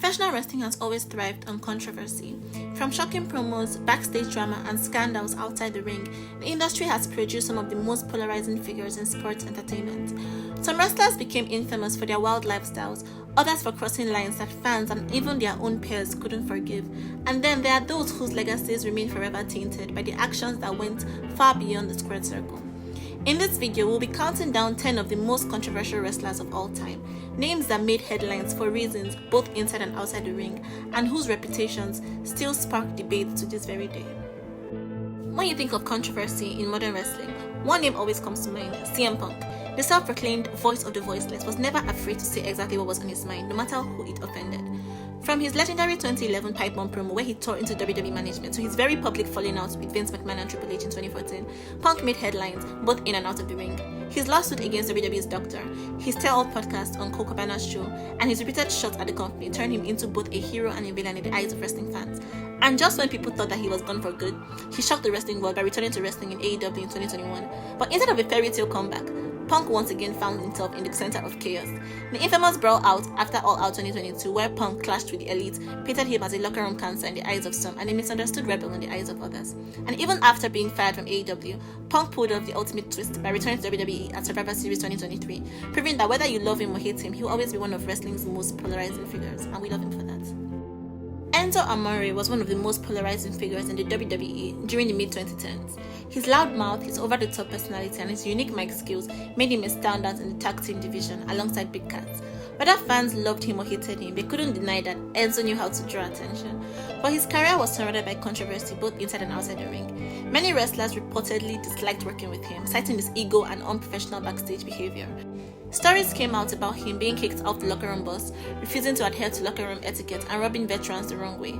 Professional wrestling has always thrived on controversy. From shocking promos, backstage drama, and scandals outside the ring, the industry has produced some of the most polarizing figures in sports entertainment. Some wrestlers became infamous for their wild lifestyles, others for crossing lines that fans and even their own peers couldn't forgive. And then there are those whose legacies remain forever tainted by the actions that went far beyond the squared circle. In this video, we'll be counting down 10 of the most controversial wrestlers of all time, names that made headlines for reasons both inside and outside the ring, and whose reputations still spark debate to this very day. When you think of controversy in modern wrestling, one name always comes to mind: CM Punk. The self-proclaimed voice of the voiceless was never afraid to say exactly what was on his mind, no matter who it offended. From his legendary 2011 pipe bomb promo where he tore into WWE management to his very public falling out with Vince McMahon and Triple H in 2014, Punk made headlines both in and out of the ring. His lawsuit against WWE's doctor, his tell-all podcast on Cole Cabana's show, and his repeated shots at the company turned him into both a hero and a villain in the eyes of wrestling fans. And just when people thought that he was gone for good, he shocked the wrestling world by returning to wrestling in AEW in 2021. But instead of a fairy tale comeback, Punk once again found himself in the center of chaos. The infamous brawl out after All Out 2022, where Punk clashed with the Elite, painted him as a locker room cancer in the eyes of some and a misunderstood rebel in the eyes of others. And even after being fired from AEW, Punk pulled off the ultimate twist by returning to WWE at Survivor Series 2023, proving that whether you love him or hate him, he'll always be one of wrestling's most polarizing figures, and we love him for that. Enzo Amore was one of the most polarizing figures in the WWE during the mid-2010s. His loud mouth, his over-the-top personality, and his unique mic skills made him a standout in the tag team division alongside Big Cats. Whether fans loved him or hated him, they couldn't deny that Enzo knew how to draw attention. But his career was surrounded by controversy both inside and outside the ring. Many wrestlers reportedly disliked working with him, citing his ego and unprofessional backstage behavior. Stories came out about him being kicked off the locker room bus, refusing to adhere to locker room etiquette, and rubbing veterans the wrong way.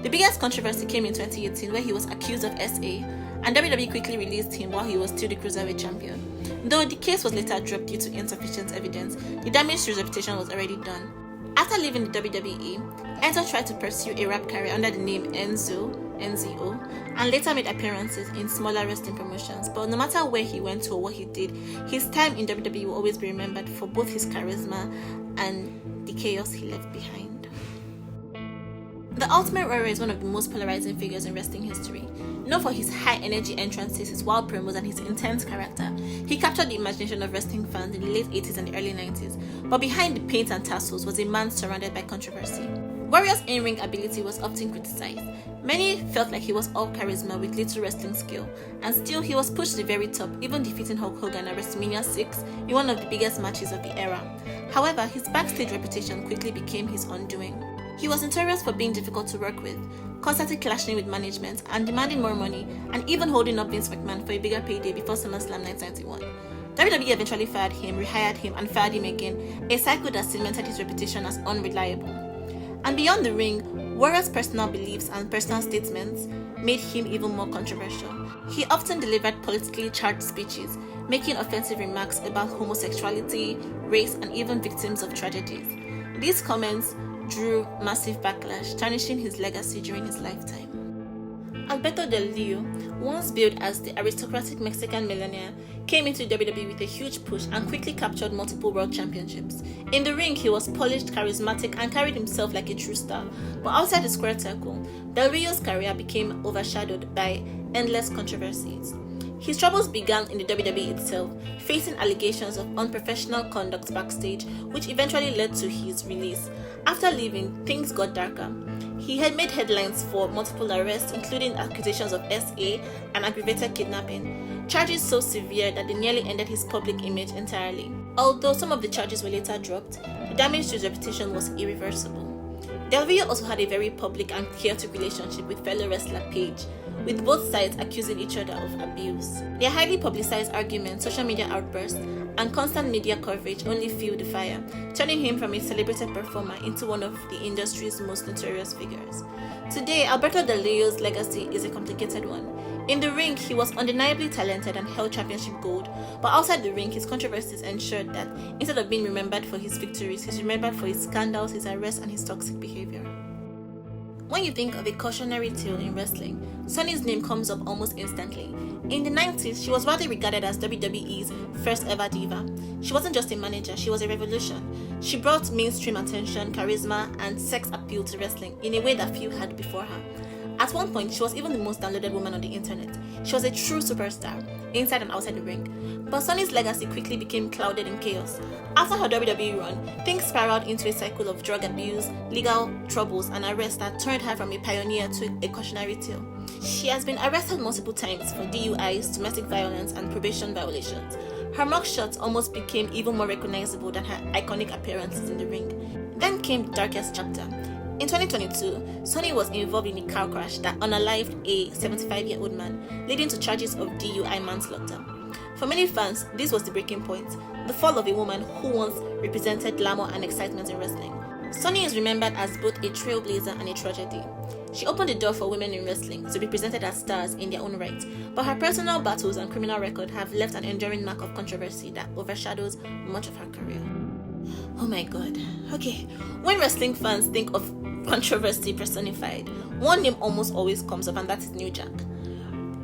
The biggest controversy came in 2018 where he was accused of SA, and WWE quickly released him while he was still the Cruiserweight champion. Though the case was later dropped due to insufficient evidence, the damage to his reputation was already done. After leaving the WWE, Enzo tried to pursue a rap career under the name NZO, and later made appearances in smaller wrestling promotions. But no matter where he went to or what he did, his time in WWE will always be remembered for both his charisma and the chaos he left behind. The Ultimate Warrior is one of the most polarizing figures in wrestling history. Known for his high-energy entrances, his wild promos, and his intense character, he captured the imagination of wrestling fans in the late 80s and the early 90s. But behind the paint and tassels was a man surrounded by controversy. Warrior's in-ring ability was often criticized. Many felt like he was all charisma with little wrestling skill, and still he was pushed to the very top, even defeating Hulk Hogan at WrestleMania 6 in one of the biggest matches of the era. However, his backstage reputation quickly became his undoing. He was notorious for being difficult to work with, constantly clashing with management and demanding more money, and even holding up Vince McMahon for a bigger payday before SummerSlam 1991. WWE eventually fired him, rehired him, and fired him again, a cycle that cemented his reputation as unreliable. And beyond the ring, Warrior's personal beliefs and personal statements made him even more controversial. He often delivered politically charged speeches, making offensive remarks about homosexuality, race, and even victims of tragedies. These comments drew massive backlash, tarnishing his legacy during his lifetime. Alberto Del Rio, once billed as the aristocratic Mexican millionaire, came into WWE with a huge push and quickly captured multiple world championships. In the ring, he was polished, charismatic, and carried himself like a true star. But outside the squared circle, Del Rio's career became overshadowed by endless controversies. His troubles began in the WWE itself, facing allegations of unprofessional conduct backstage, which eventually led to his release. After leaving, things got darker. He had made headlines for multiple arrests, including accusations of SA and aggravated kidnapping, charges so severe that they nearly ended his public image entirely. Although some of the charges were later dropped, the damage to his reputation was irreversible. Del Rio also had a very public and chaotic relationship with fellow wrestler Paige, with both sides accusing each other of abuse. Their highly publicized arguments, social media outbursts, and constant media coverage only fueled the fire, turning him from a celebrated performer into one of the industry's most notorious figures. Today, Alberto Del Rio's legacy is a complicated one. In the ring, he was undeniably talented and held championship gold, but outside the ring, his controversies ensured that instead of being remembered for his victories, he's remembered for his scandals, his arrests, and his toxic behavior. When you think of a cautionary tale in wrestling, Sonny's name comes up almost instantly. In the 90s, she was widely regarded as WWE's first ever diva. She wasn't just a manager, she was a revolution. She brought mainstream attention, charisma, and sex appeal to wrestling in a way that few had before her. At one point, she was even the most downloaded woman on the internet. She was a true superstar, inside and outside the ring. But Sonny's legacy quickly became clouded in chaos. After her WWE run, things spiraled into a cycle of drug abuse, legal troubles, and arrests that turned her from a pioneer to a cautionary tale. She has been arrested multiple times for DUIs, domestic violence, and probation violations. Her mugshots almost became even more recognizable than her iconic appearances in the ring. Then came the darkest chapter. In 2022, Sonny was involved in a car crash that unalived a 75-year-old man, leading to charges of DUI manslaughter. For many fans, this was the breaking point, the fall of a woman who once represented glamour and excitement in wrestling. Sonny is remembered as both a trailblazer and a tragedy. She opened the door for women in wrestling to be presented as stars in their own right, but her personal battles and criminal record have left an enduring mark of controversy that overshadows much of her career. Oh my god. Okay, when wrestling fans think of controversy personified, one name almost always comes up, and that is New Jack.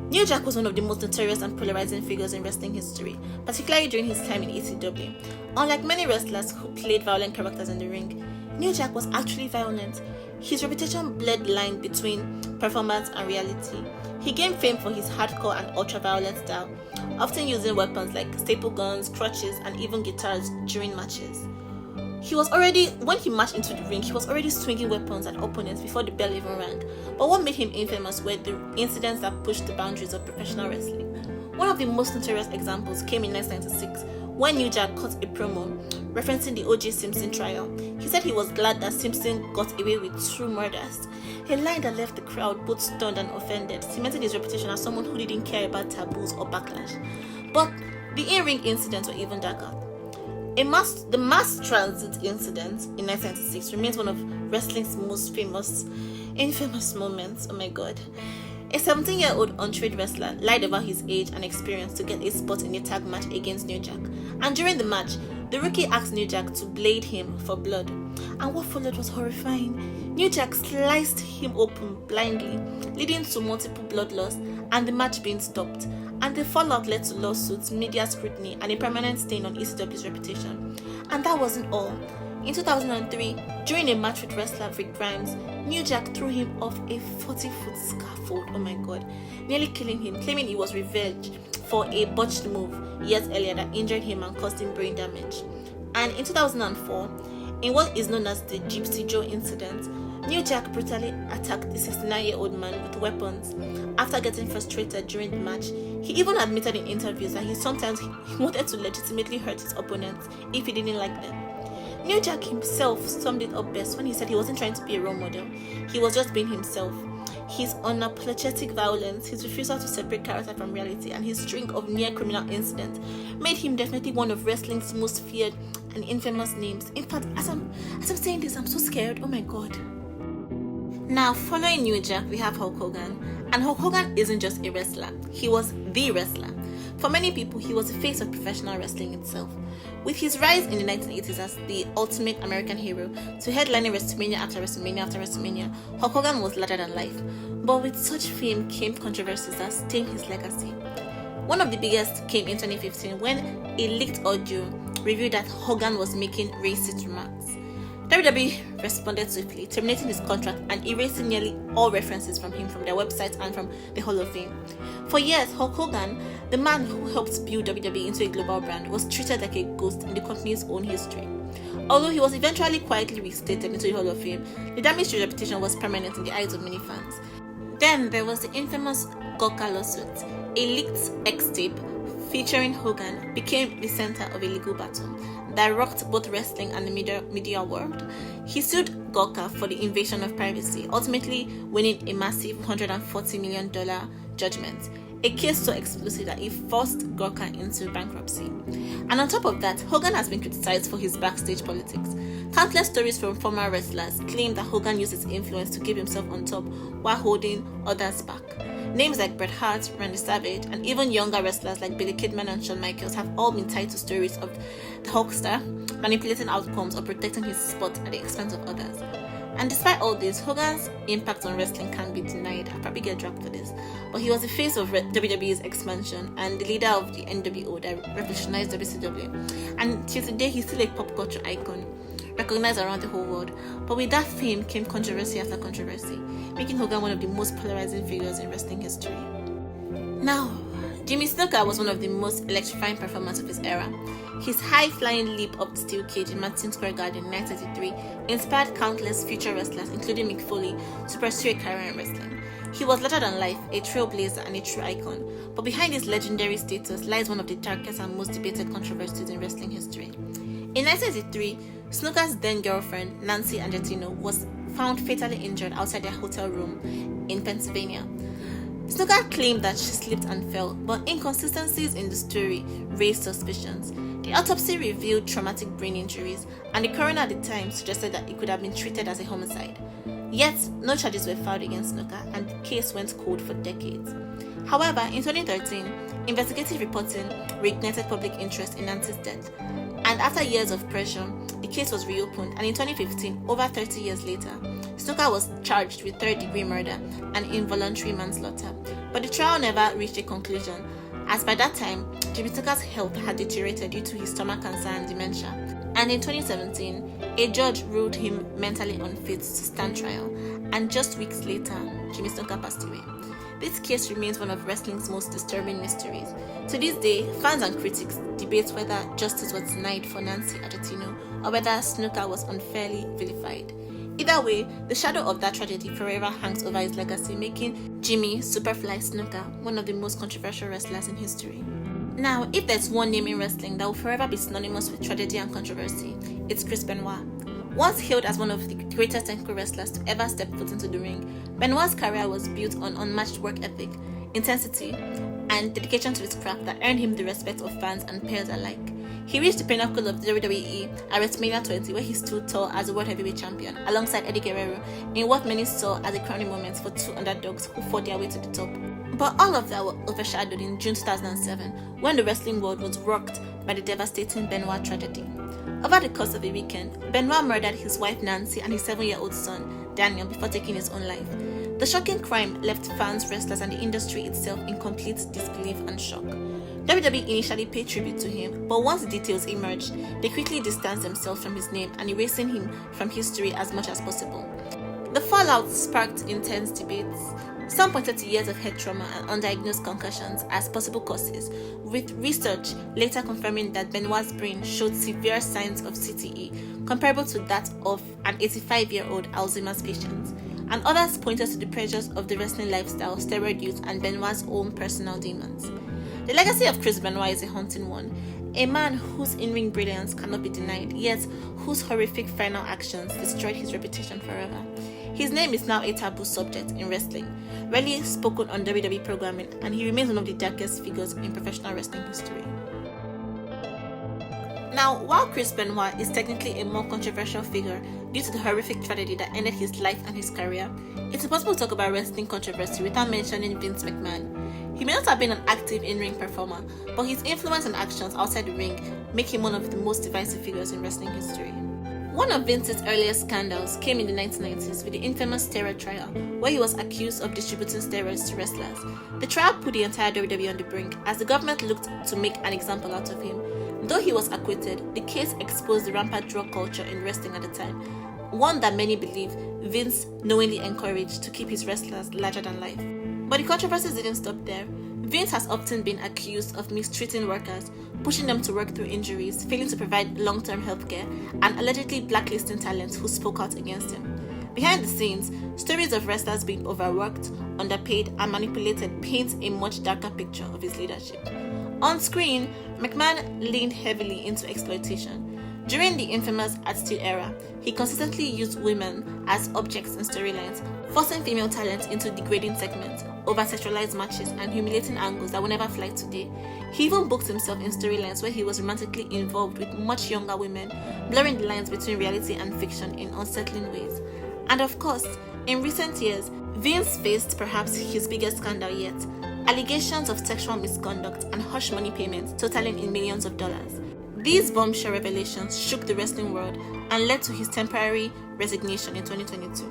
New Jack was one of the most notorious and polarizing figures in wrestling history, particularly during his time in ECW. Unlike many wrestlers who played violent characters in the ring, New Jack was actually violent. His reputation blurred the line between performance and reality. He gained fame for his hardcore and ultra-violent style, often using weapons like staple guns, crutches, and even guitars during matches. When he marched into the ring, he was already swinging weapons at opponents before the bell even rang. But what made him infamous were the incidents that pushed the boundaries of professional wrestling. One of the most notorious examples came in 1996 when New Jack cut a promo referencing the O.J. Simpson trial. He said he was glad that Simpson got away with 2 murders. A line that left the crowd both stunned and offended, cementing his reputation as someone who didn't care about taboos or backlash. But the in-ring incidents were even darker. The mass transit incident in 1996 remains one of wrestling's most infamous moments. Oh my god. A 17-year-old untrained wrestler lied about his age and experience to get a spot in a tag match against New Jack. And during the match, the rookie asked New Jack to blade him for blood. And what followed was horrifying. New Jack sliced him open blindly, leading to multiple blood loss and the match being stopped. And the fallout led to lawsuits, media scrutiny, and a permanent stain on ECW's reputation. And that wasn't all. In 2003, during a match with wrestler Rick Grimes, New Jack threw him off a 40-foot scaffold, oh my god, nearly killing him, claiming it was revenge for a botched move years earlier that injured him and caused him brain damage. And in 2004, in what is known as the Gypsy Joe incident, New Jack brutally attacked the 69-year-old man with weapons. After getting frustrated during the match, he even admitted in interviews that he wanted to legitimately hurt his opponents if he didn't like them. New Jack himself summed it up best when he said he wasn't trying to be a role model, he was just being himself. His unapologetic violence, his refusal to separate character from reality, and his string of near-criminal incidents made him definitely one of wrestling's most feared and infamous names. In fact, as I'm saying this, I'm so scared. Oh my god. Now, following New Jack, we have Hulk Hogan. And Hulk Hogan isn't just a wrestler, he was the wrestler. For many people, he was the face of professional wrestling itself. With his rise in the 1980s as the ultimate American hero, to headlining WrestleMania after WrestleMania after WrestleMania, Hulk Hogan was larger than life. But with such fame came controversies that stained his legacy. One of the biggest came in 2015 when a leaked audio revealed that Hogan was making racist remarks. WWE responded swiftly, terminating his contract and erasing nearly all references from him from their website and from the Hall of Fame. For years, Hulk Hogan, the man who helped build WWE into a global brand, was treated like a ghost in the company's own history. Although he was eventually quietly reinstated into the Hall of Fame, the damage to his reputation was permanent in the eyes of many fans. Then there was the infamous Gorka lawsuit. A leaked X-tape featuring Hogan became the center of a legal battle that rocked both wrestling and the media world. He sued Gorka for the invasion of privacy, ultimately winning a massive $140 million judgment, a case so explosive that it forced Gorka into bankruptcy. And on top of that, Hogan has been criticized for his backstage politics. Countless stories from former wrestlers claim that Hogan used his influence to keep himself on top while holding others back. Names like Bret Hart, Randy Savage, and even younger wrestlers like Billy Kidman and Shawn Michaels have all been tied to stories of the Hulkster manipulating outcomes or protecting his spot at the expense of others. And despite all this, Hogan's impact on wrestling can't be denied. I'll probably get dragged for this. But he was the face of WWE's expansion and the leader of the NWO that revolutionized WCW. And till today, he's still a pop culture icon, recognized around the whole world. But with that fame came controversy after controversy, making Hogan one of the most polarizing figures in wrestling history. Now, Jimmy Snuka was one of the most electrifying performers of his era. His high-flying leap up the steel cage in Madison Square Garden in 1933 inspired countless future wrestlers, including Mick Foley, to pursue a career in wrestling. He was larger than life, a trailblazer and a true icon, but behind his legendary status lies one of the darkest and most debated controversies in wrestling history. In 1983, Snuka's then-girlfriend, Nancy Angetino, was found fatally injured outside their hotel room in Pennsylvania. Snuka claimed that she slipped and fell, but inconsistencies in the story raised suspicions. The autopsy revealed traumatic brain injuries, and the coroner at the time suggested that it could have been treated as a homicide. Yet, no charges were filed against Snuka, and the case went cold for decades. However, in 2013, investigative reporting reignited public interest in Nancy's death, and after years of pressure, the case was reopened, and in 2015, over 30 years later, Snuka was charged with third-degree murder and involuntary manslaughter, but the trial never reached a conclusion, as by that time, Jimmy Snuka's health had deteriorated due to his stomach cancer and dementia. And in 2017, a judge ruled him mentally unfit to stand trial, and just weeks later, Jimmy Snuka passed away. This case remains one of wrestling's most disturbing mysteries. To this day, fans and critics debate whether justice was denied for Nancy Argentino or whether Snuka was unfairly vilified. Either way, the shadow of that tragedy forever hangs over his legacy, making Jimmy Superfly Snuka one of the most controversial wrestlers in history. Now, if there's one name in wrestling that will forever be synonymous with tragedy and controversy, it's Chris Benoit. Once hailed as one of the greatest technical wrestlers to ever step foot into the ring, Benoit's career was built on unmatched work ethic, intensity, and dedication to his craft that earned him the respect of fans and peers alike. He reached the pinnacle of WWE at WrestleMania 20, where he stood tall as a World Heavyweight Champion, alongside Eddie Guerrero, in what many saw as a crowning moment for two underdogs who fought their way to the top. But all of that was overshadowed in June 2007, when the wrestling world was rocked by the devastating Benoit tragedy. Over the course of a weekend, Benoit murdered his wife Nancy and his 7-year-old son, Daniel, before taking his own life. The shocking crime left fans, wrestlers, and the industry itself in complete disbelief and shock. WWE initially paid tribute to him, but once the details emerged, they quickly distanced themselves from his name and erasing him from history as much as possible. The fallout sparked intense debates. Some pointed to years of head trauma and undiagnosed concussions as possible causes, with research later confirming that Benoit's brain showed severe signs of CTE, comparable to that of an 85-year-old Alzheimer's patient. And others pointed to the pressures of the wrestling lifestyle, steroid use, and Benoit's own personal demons. The legacy of Chris Benoit is a haunting one. A man whose in-ring brilliance cannot be denied, yet whose horrific final actions destroyed his reputation forever. His name is now a taboo subject in wrestling, rarely spoken on WWE programming, and he remains one of the darkest figures in professional wrestling history. Now, while Chris Benoit is technically a more controversial figure due to the horrific tragedy that ended his life and his career, it's impossible to talk about wrestling controversy without mentioning Vince McMahon. He may not have been an active in-ring performer, but his influence and actions outside the ring make him one of the most divisive figures in wrestling history. One of Vince's earliest scandals came in the 1990s with the infamous steroid trial, where he was accused of distributing steroids to wrestlers. The trial put the entire WWE on the brink, as the government looked to make an example out of him. Though he was acquitted, the case exposed the rampant drug culture in wrestling at the time, one that many believe Vince knowingly encouraged to keep his wrestlers larger than life. But the controversies didn't stop there. Vince has often been accused of mistreating workers, pushing them to work through injuries, failing to provide long-term healthcare, and allegedly blacklisting talents who spoke out against him. Behind the scenes, stories of wrestlers being overworked, underpaid, and manipulated paint a much darker picture of his leadership. On screen, McMahon leaned heavily into exploitation. During the infamous Attitude Era, he consistently used women as objects in storylines, forcing female talent into degrading segments, over-sexualized matches, and humiliating angles that will never fly today. He even booked himself in storylines where he was romantically involved with much younger women, blurring the lines between reality and fiction in unsettling ways. And of course, in recent years, Vince faced perhaps his biggest scandal yet: allegations of sexual misconduct and hush money payments totaling in millions of dollars. These bombshell revelations shook the wrestling world and led to his temporary resignation in 2022.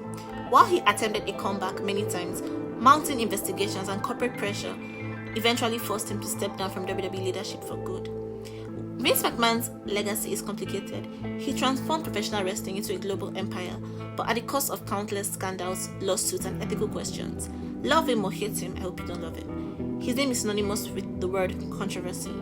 While he attempted a comeback many times, mounting investigations and corporate pressure eventually forced him to step down from WWE leadership for good. Vince McMahon's legacy is complicated. He transformed professional wrestling into a global empire, but at the cost of countless scandals, lawsuits, and ethical questions. Love him or hate him, I hope you don't love him. His name is synonymous with the word controversy.